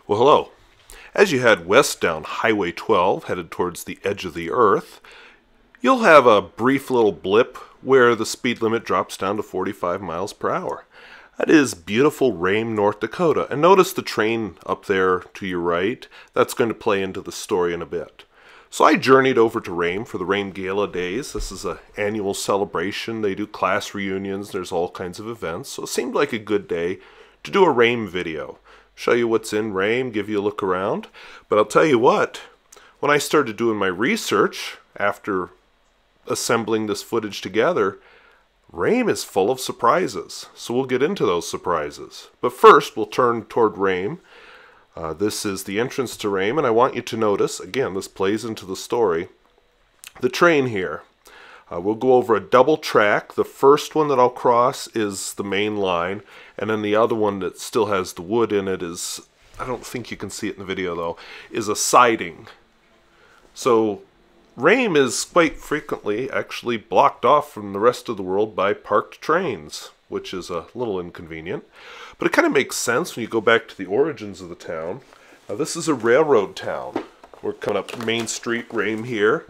Well, hello. As you head west down Highway 12, headed towards the edge of the earth, you'll have a brief little blip where the speed limit drops down to 45 miles per hour. That is beautiful Rhame, North Dakota. And notice the train up there to your right. That's going to play into the story in a bit. So I journeyed over to Rhame for the Rhame Gala Days. This is an annual celebration. They do class reunions. There's all kinds of events. So it seemed like a good day to do a Rhame video. Show you what's in Rhame, give you a look around. But I'll tell you what, when I started doing my research after assembling this footage together, Rhame is full of surprises. So we'll get into those surprises. But first, we'll turn toward Rhame. This is the entrance to Rhame, and I want you to notice, again, this plays into the story, the train here. We'll go over a double track. The first one that I'll cross is the main line, and then the other one that still has the wood in it is, I don't think you can see it in the video though, is a siding. So Rhame is quite frequently actually blocked off from the rest of the world by parked trains, which is a little inconvenient. But it kind of makes sense when you go back to the origins of the town. This is a railroad town. We're coming up Main Street, Rhame here.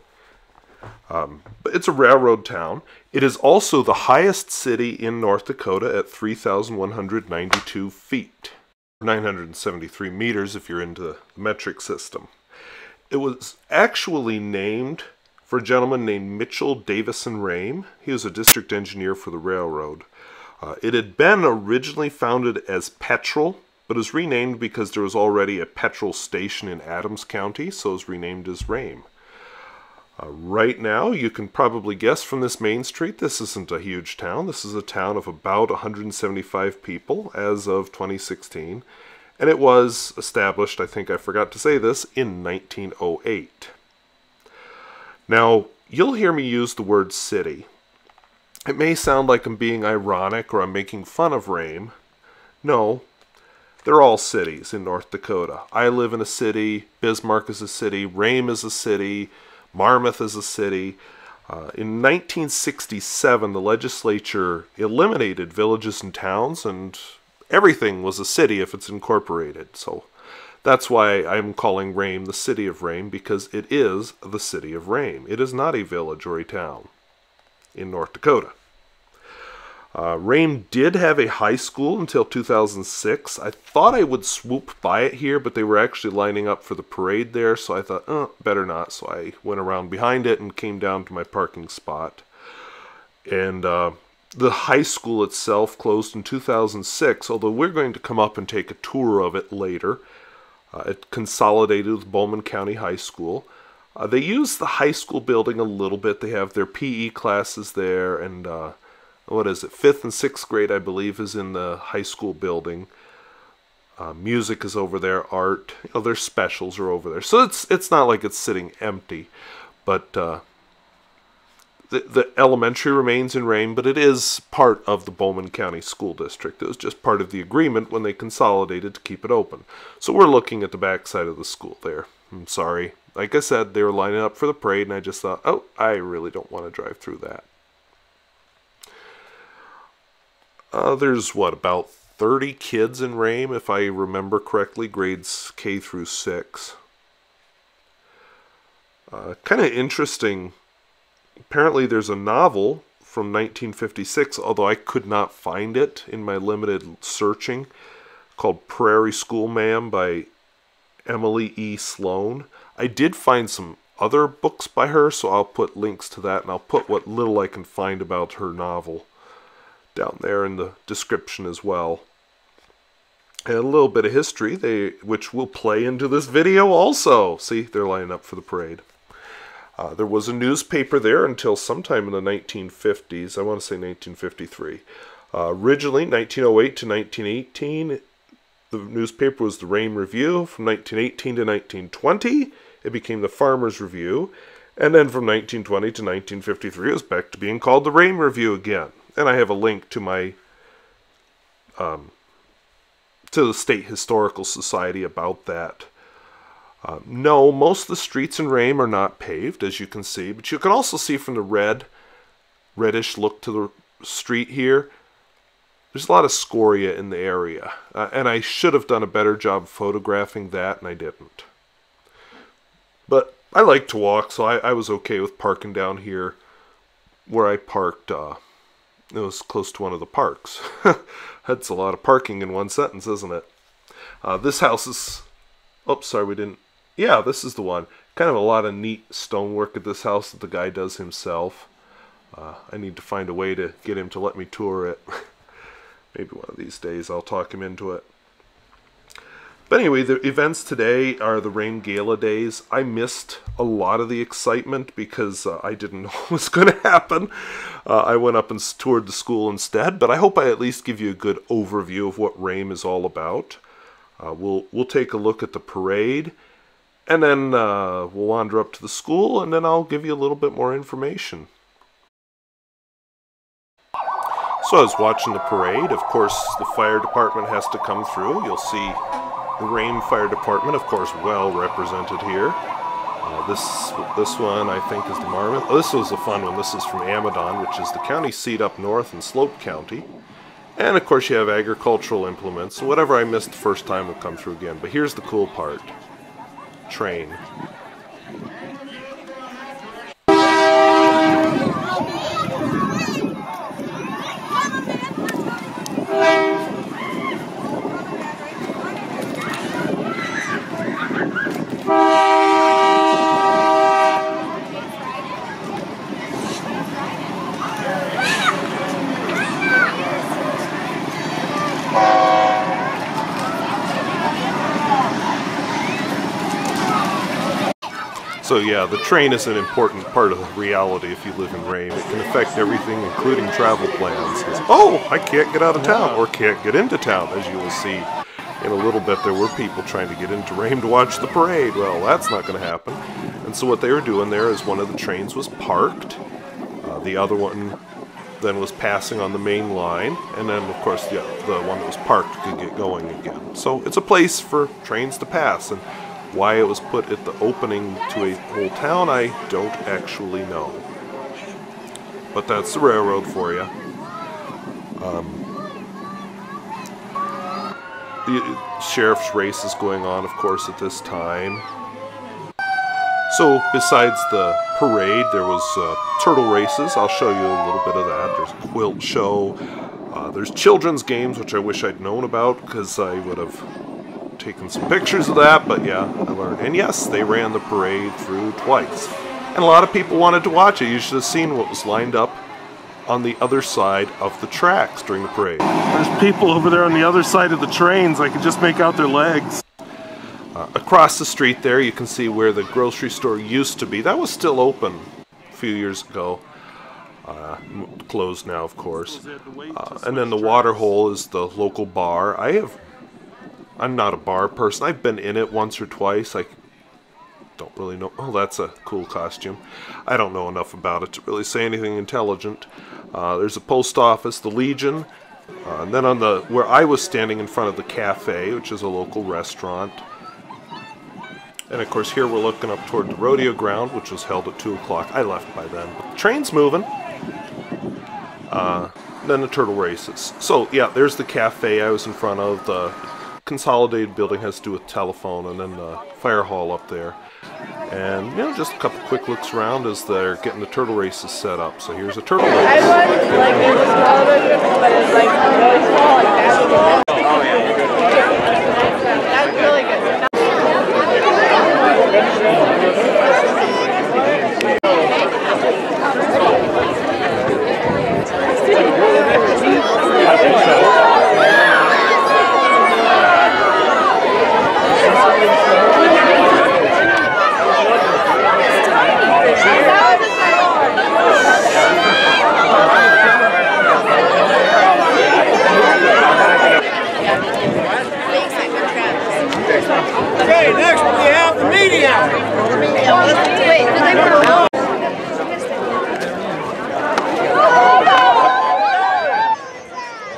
But it's a railroad town. It is also the highest city in North Dakota at 3,192 feet. 973 meters if you're into the metric system. It was actually named for a gentleman named Mitchell Davison Rhame. He was a district engineer for the railroad. It had been originally founded as Petrel, but was renamed because there was already a petrol station in Adams County, so it was renamed as Rhame. Right now, you can probably guess from this main street, this isn't a huge town. This is a town of about 175 people as of 2016. And it was established, I think I forgot to say this, in 1908. Now, you'll hear me use the word city. It may sound like I'm being ironic or I'm making fun of Rhame. No, they're all cities in North Dakota. I live in a city, Bismarck is a city, Rhame is a city, Marmarth is a city. In 1967, the legislature eliminated villages and towns, and everything was a city if it's incorporated. So that's why I'm calling Rhame the city of Rhame, because it is the city of Rhame. It is not a village or a town in North Dakota. Rhame did have a high school until 2006. I thought I would swoop by it here, but they were actually lining up for the parade there, so I thought, better not. So I went around behind it and came down to my parking spot. And the high school itself closed in 2006, although we're going to come up and take a tour of it later. It consolidated with Bowman County High School. They use the high school building a little bit. They have their PE classes there, and what is it, 5th and 6th grade, I believe, is in the high school building. Music is over there, art, their specials are over there. So it's not like it's sitting empty, but the elementary remains in Rhame, but it is part of the Bowman County School District. It was just part of the agreement when they consolidated to keep it open. So we're looking at the back side of the school there. I'm sorry. Like I said, they were lining up for the parade, and I just thought, oh, I really don't want to drive through that. There's, what, about 30 kids in Rhame, if I remember correctly, grades K through 6. Kind of interesting. Apparently there's a novel from 1956, although I could not find it in my limited searching, called Prairie School Ma'am by Emily E. Sloan. I did find some other books by her, so I'll put links to that, and I'll put what little I can find about her novel down there in the description as well. And a little bit of history, which will play into this video also. See, they're lining up for the parade. There was a newspaper there until sometime in the 1950s. I want to say 1953. Originally, 1908 to 1918, the newspaper was the Rhame Review. From 1918 to 1920, it became the Farmer's Review. And then from 1920 to 1953, it was back to being called the Rhame Review again. And I have a link to my to the State Historical Society about that. No, most of the streets in Rhame are not paved, as you can see, but you can also see from the reddish look to the street here, there's a lot of scoria in the area, and I should have done a better job photographing that, and I didn't. But I like to walk, so I was okay with parking down here where I parked. It was close to one of the parks. That's a lot of parking in one sentence, isn't it? This house is... Oops, sorry, we didn't... Yeah, this is the one. Kind of a lot of neat stonework at this house that the guy does himself. I need to find a way to get him to let me tour it. Maybe one of these days I'll talk him into it. But anyway, the events today are the Rhame Gala Days. I missed a lot of the excitement because I didn't know what was going to happen. I went up and toured the school instead, but I hope I at least give you a good overview of what Rhame is all about. We'll take a look at the parade, and then we'll wander up to the school, and then I'll give you a little bit more information. So I was watching the parade. Of course, the fire department has to come through. You'll see the Rhame Fire Department, of course, well represented here. This one, I think, is the Marvin. Oh, this was a fun one. This is from Amadon, which is the county seat up north in Slope County. And, of course, you have agricultural implements. So whatever I missed the first time will come through again. But here's the cool part. Train. So yeah, the train is an important part of the reality if you live in Rhame. It can affect everything, including travel plans. Oh, I can't get out of town, or can't get into town, as you will see in a little bit. There were people trying to get into Rhame to watch the parade. Well, that's not going to happen. And so what they were doing there is one of the trains was parked. The other one then was passing on the main line. And then, of course, the one that was parked could get going again. So it's a place for trains to pass. And why it was put at the opening to a whole town, I don't actually know. But that's the railroad for you. The sheriff's race is going on, of course, at this time. So, besides the parade, there was turtle races. I'll show you a little bit of that. There's a quilt show. There's children's games, which I wish I'd known about, because I would have taken some pictures of that, but yeah, I learned. And yes, they ran the parade through twice. And a lot of people wanted to watch it. You should have seen what was lined up on the other side of the tracks during the parade. There's people over there on the other side of the trains. I could just make out their legs. Across the street there, you can see where the grocery store used to be. That was still open a few years ago. Closed now, of course. And then the water hole is the local bar. I'm not a bar person. I've been in it once or twice. I don't really know. Oh, that's a cool costume. I don't know enough about it to really say anything intelligent. There's a post office, the Legion, and then on where I was standing in front of the cafe, which is a local restaurant. And of course here we're looking up toward the rodeo ground, which was held at 2 o'clock. I left by then, but the train's moving. Then the turtle races. So yeah, there's the cafe I was in front of. The consolidated building has to do with telephone, and then the fire hall up there. And, you know, just a couple quick looks around as they're getting the turtle races set up. So here's a turtle race. I run like in a small version, but it's like really small, like basketball. Oh, yeah. That's really good. Okay, next we have the medium. Wait, does anyone know?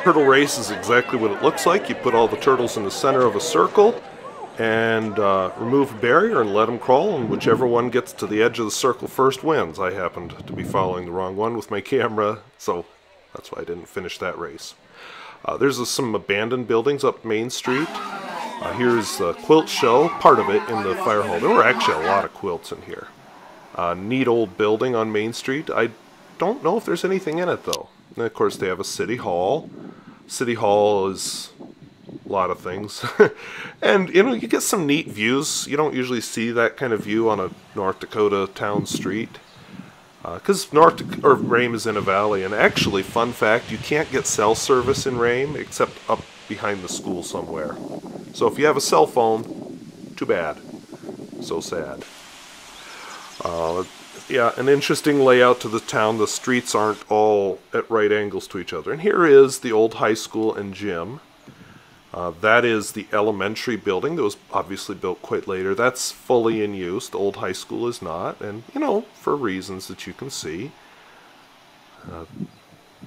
Turtle race is exactly what it looks like. You put all the turtles in the center of a circle and remove a barrier and let them crawl, and whichever one gets to the edge of the circle first wins. I happened to be following the wrong one with my camera, so that's why I didn't finish that race. There's some abandoned buildings up Main Street. Here's the quilt show, part of it in the fire hall. There were actually a lot of quilts in here. Neat old building on Main Street. I don't know if there's anything in it though. And of course they have a city hall. City hall is a lot of things. And you know, you get some neat views. You don't usually see that kind of view on a North Dakota town street. Because Rhame is in a valley, and actually, fun fact, you can't get cell service in Rhame except up behind the school somewhere. So if you have a cell phone, too bad. So sad. Yeah, an interesting layout to the town. The streets aren't all at right angles to each other. And here is the old high school and gym. That is the elementary building that was obviously built quite later. That's fully in use. The old high school is not, and you know, for reasons that you can see.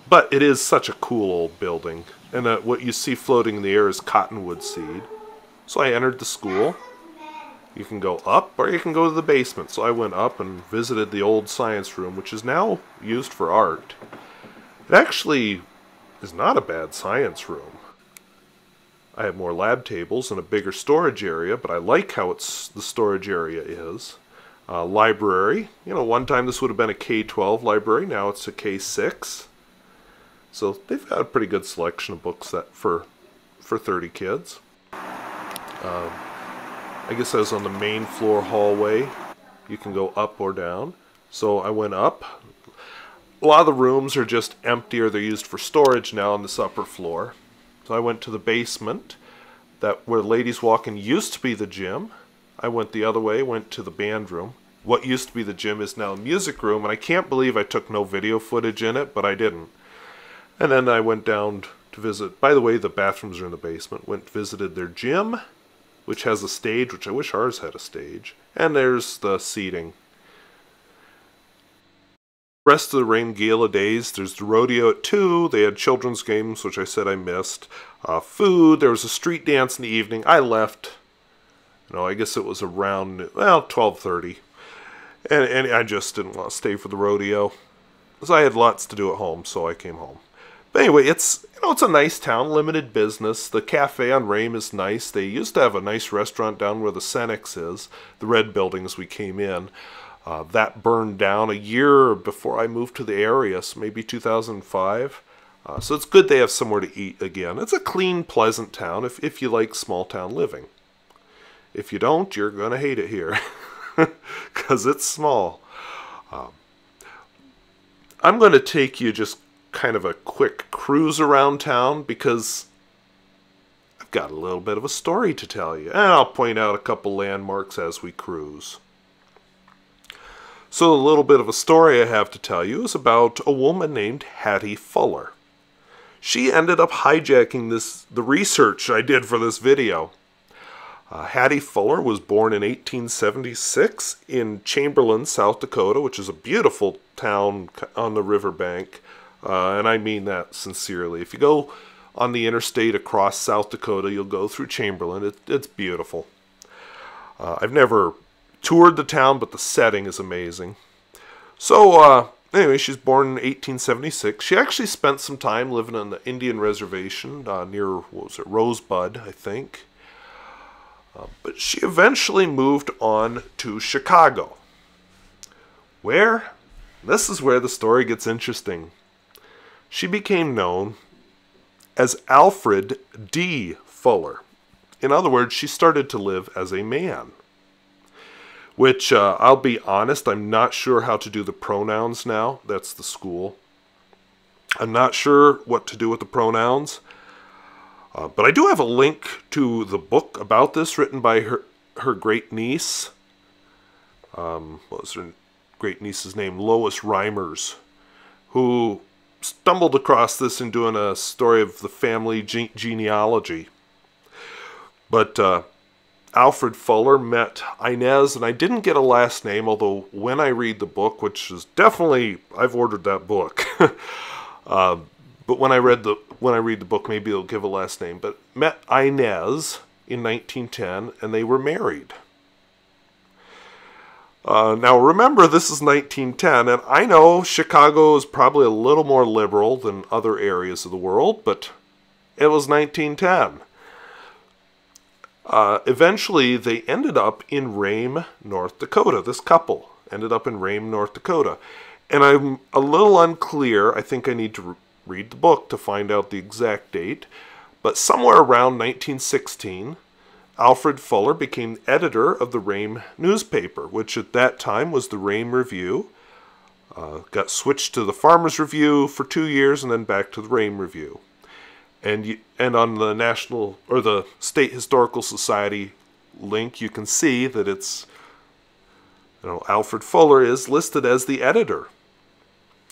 But it is such a cool old building. And what you see floating in the air is cottonwood seed. So I entered the school. You can go up or you can go to the basement. So I went up and visited the old science room, which is now used for art. It actually is not a bad science room. I have more lab tables and a bigger storage area, but I like how the storage area is. Library. You know, one time this would have been a K-12 library. Now it's a K-6. So they've got a pretty good selection of books for 30 kids. I guess I was on the main floor hallway. You can go up or down. So I went up. A lot of the rooms are just empty or they're used for storage now on this upper floor. So I went to the basement, where ladies walk-in used to be the gym. I went the other way, went to the band room. What used to be the gym is now a music room, and I can't believe I took no video footage in it, but I didn't. And then I went down to visit, by the way, the bathrooms are in the basement, visited their gym, which has a stage, which I wish ours had a stage. And there's the seating. Rest of the Rhame Gala Days, there's the rodeo at 2, they had children's games, which I said I missed. Food, there was a street dance in the evening. I left, I guess it was around, 12:30. And I just didn't want to stay for the rodeo. Because I had lots to do at home, so I came home. But anyway, it's a nice town, limited business. The cafe on Rhame is nice. They used to have a nice restaurant down where the Senex is, the red building as we came in. That burned down a year before I moved to the area, so maybe 2005. So it's good they have somewhere to eat again. It's a clean, pleasant town if you like small town living. If you don't, you're going to hate it here, because it's small. I'm going to take you just kind of a quick cruise around town, because I've got a little bit of a story to tell you. And I'll point out a couple landmarks as we cruise. So a little bit of a story I have to tell you is about a woman named Hattie Fuller. She ended up hijacking the research I did for this video. Hattie Fuller was born in 1876 in Chamberlain, South Dakota, which is a beautiful town on the riverbank. And I mean that sincerely. If you go on the interstate across South Dakota, you'll go through Chamberlain. It's beautiful. I've never toured the town, but the setting is amazing. So, anyway, she's born in 1876. She actually spent some time living on the Indian reservation near, Rosebud, I think. But she eventually moved on to Chicago. Where? This is where the story gets interesting. She became known as Alfred D. Fuller. In other words, she started to live as a man. Which, I'll be honest, I'm not sure how to do the pronouns now. That's the school. I'm not sure what to do with the pronouns. But I do have a link to the book about this written by her great niece. What was her great niece's name? Lois Reimers, who stumbled across this in doing a story of the family genealogy. But Alfred Fuller met Inez, and I didn't get a last name, although when I read the book, which is definitely, I've ordered that book. But when I read the book, maybe they'll give a last name. But met Inez in 1910, and they were married. Now remember, this is 1910, and I know Chicago is probably a little more liberal than other areas of the world, but It was 1910. Eventually, they ended up in Rhame, North Dakota. This couple ended up in Rhame, North Dakota. And I'm a little unclear. I think I need to read the book to find out the exact date. But somewhere around 1916, Alfred Fuller became editor of the Rhame newspaper, which at that time was the Rhame Review. Got switched to the Farmers Review for 2 years and then back to the Rhame Review. And on the National or the State Historical Society link, you can see that it's, Alfred Fuller is listed as the editor.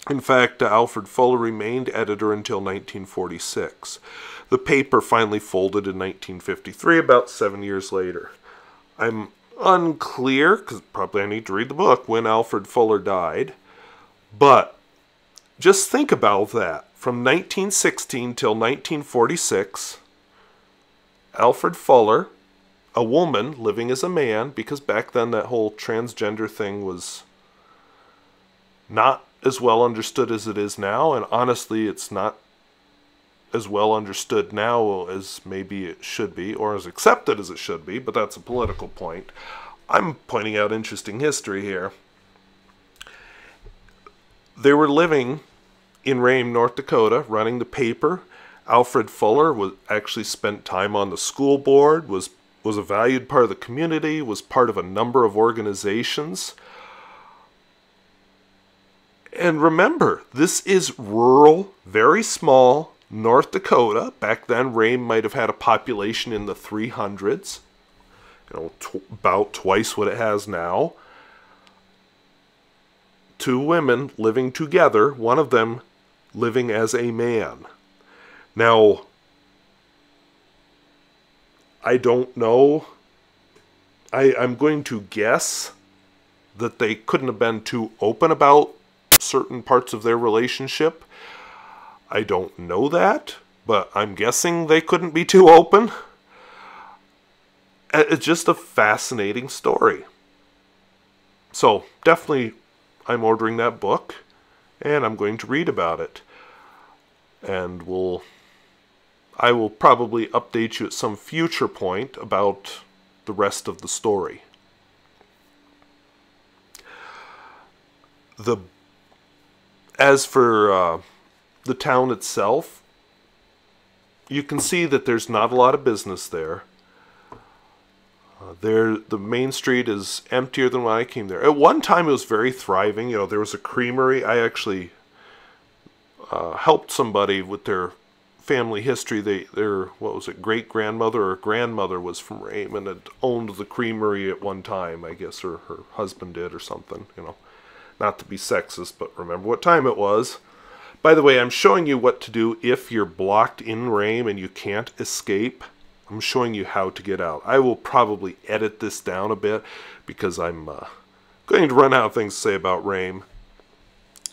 In fact, Alfred Fuller remained editor until 1946. The paper finally folded in 1953, about 7 years later. I'm unclear, because probably I need to read the book, when Alfred Fuller died. But just think about that. From 1916 till 1946, Alfred Fuller, a woman living as a man, because back then that whole transgender thing was not as well understood as it is now, and honestly it's not as well understood now as maybe it should be, or as accepted as it should be, but that's a political point. I'm pointing out interesting history here. They were living in Rhame, North Dakota, running the paper. Alfred Fuller actually spent time on the school board, was a valued part of the community, was part of a number of organizations. And remember, this is rural, very small North Dakota. Back then, Rhame might have had a population in the 300s, about twice what it has now. 2 women living together, one of them living as a man. Now, I don't know. I'm going to guess that they couldn't have been too open about certain parts of their relationship. I don't know that, but I'm guessing they couldn't be too open. It's just a fascinating story. So, definitely I'm ordering that book, and I'm going to read about it. And I will probably update you at some future point about the rest of the story. As for the town itself, you can see that there's not a lot of business there. The main street is emptier than when I came there. At one time it was very thriving. There was a creamery. I actually helped somebody with their family history. Their great-grandmother or grandmother was from Rhame and had owned the creamery at one time, I guess, or her husband did or something, Not to be sexist, but remember what time it was. By the way, I'm showing you what to do if you're blocked in Rhame and you can't escape. I'm showing you how to get out. I will probably edit this down a bit because I'm going to run out of things to say about Rhame.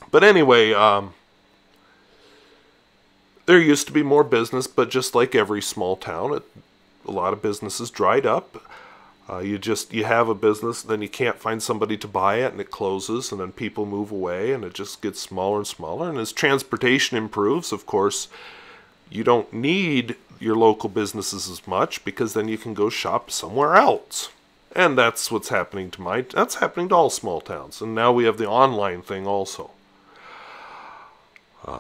But anyway, there used to be more business, but just like every small town, a lot of businesses dried up. You have a business, then you can't find somebody to buy it, and it closes, and then people move away, and it just gets smaller and smaller. And as transportation improves, of course, you don't need your local businesses as much, because then you can go shop somewhere else. And that's what's happening that's happening to all small towns. And now we have the online thing also.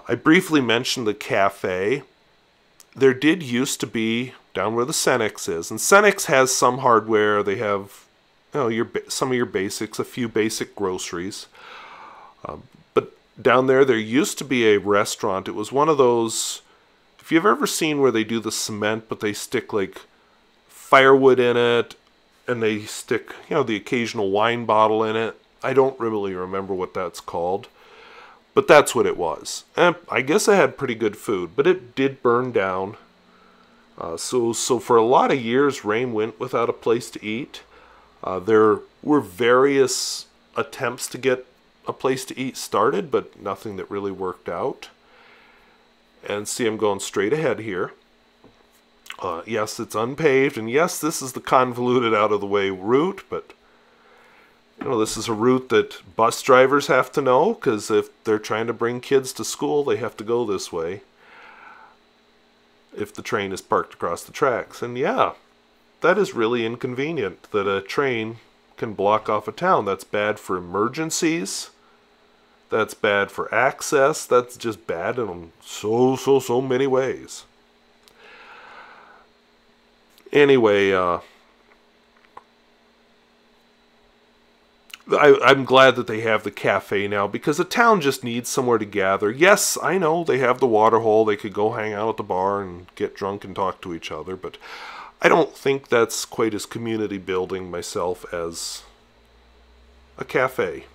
I briefly mentioned the cafe. There did used to be down where the Cenex is, and Cenex has some hardware. They have, some of your basics, a few basic groceries. But down there used to be a restaurant. It was one of those, if you've ever seen where they do the cement, but they stick like firewood in it, and they stick, the occasional wine bottle in it. I don't really remember what that's called. But that's what it was. And I guess it had pretty good food, but it did burn down. So for a lot of years, Rhame went without a place to eat. There were various attempts to get a place to eat started, but nothing that really worked out. And see, I'm going straight ahead here. Yes, it's unpaved, and yes, this is the convoluted out-of-the-way route, but this is a route that bus drivers have to know, because if they're trying to bring kids to school, they have to go this way. if the train is parked across the tracks. And yeah, that is really inconvenient that a train can block off a town. That's bad for emergencies. That's bad for access. That's just bad in so many ways. Anyway, I'm glad that they have the cafe now, because the town just needs somewhere to gather. Yes, I know they have the water hole. They could go hang out at the bar and get drunk and talk to each other, but I don't think that's quite as community building myself as a cafe.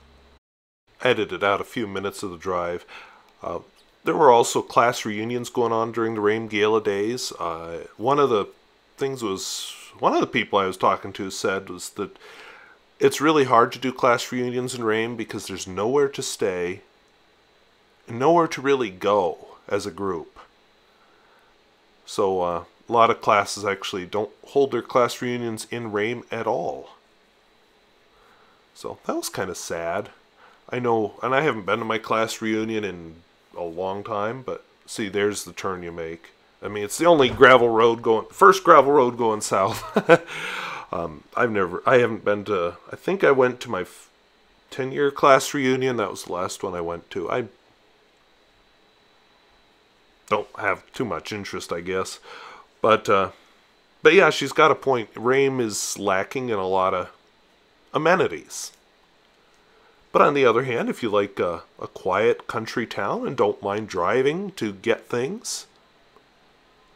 I edited out a few minutes of the drive. There were also class reunions going on during the Rhame Gala Days. One of the people I was talking to said was that it's really hard to do class reunions in Rhame because there's nowhere to stay and nowhere to really go as a group. So a lot of classes actually don't hold their class reunions in Rhame at all. So that was kind of sad. I know, and I haven't been to my class reunion in a long time, but see, there's the turn you make. I mean, it's the only first gravel road going south. I haven't been to, I think I went to my 10-year class reunion. That was the last one I went to. I don't have too much interest, I guess. But yeah, she's got a point. Rhame is lacking in a lot of amenities. But on the other hand, if you like a quiet country town and don't mind driving to get things,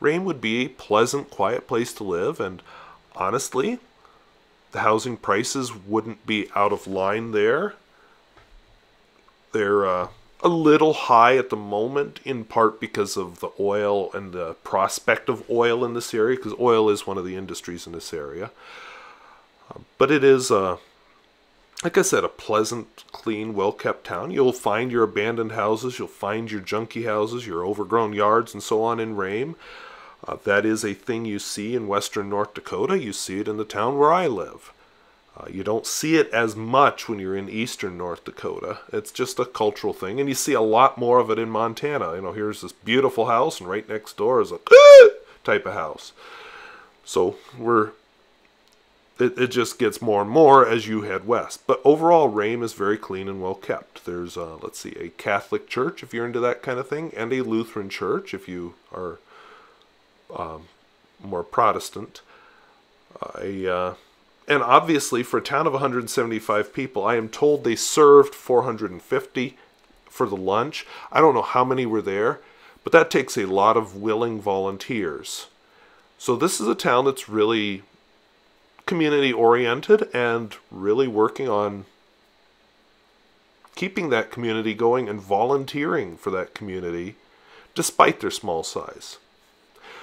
Rhame would be a pleasant, quiet place to live. And honestly, the housing prices wouldn't be out of line there. They're a little high at the moment, in part because of the oil and the prospect of oil in this area, because oil is one of the industries in this area. But it is, like I said, a pleasant, clean, well-kept town. You'll find your abandoned houses, you'll find your junky houses, your overgrown yards, and so on in Rhame. That is a thing you see in western North Dakota. You see it in the town where I live. You don't see it as much when you're in eastern North Dakota. It's just a cultural thing, and you see a lot more of it in Montana. You know, here's this beautiful house, and right next door is a type of house. So it just gets more and more as you head west. But overall, Rhame is very clean and well kept. There's, let's see, a Catholic church if you're into that kind of thing, and a Lutheran church if you are more Protestant. And obviously, for a town of 175 people, I am told they served 450 for the lunch. I don't know how many were there, but that takes a lot of willing volunteers. So this is a town that's really community-oriented and really working on keeping that community going and volunteering for that community, despite their small size.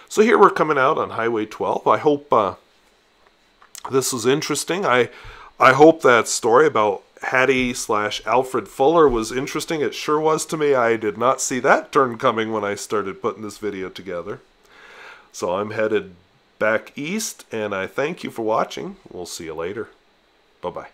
So here we're coming out on Highway 12. I hope this was interesting. I hope that story about Hattie/Alfred Fuller was interesting. It sure was to me. I did not see that turn coming when I started putting this video together. So I'm headed back east, and I thank you for watching. We'll see you later. Bye-bye.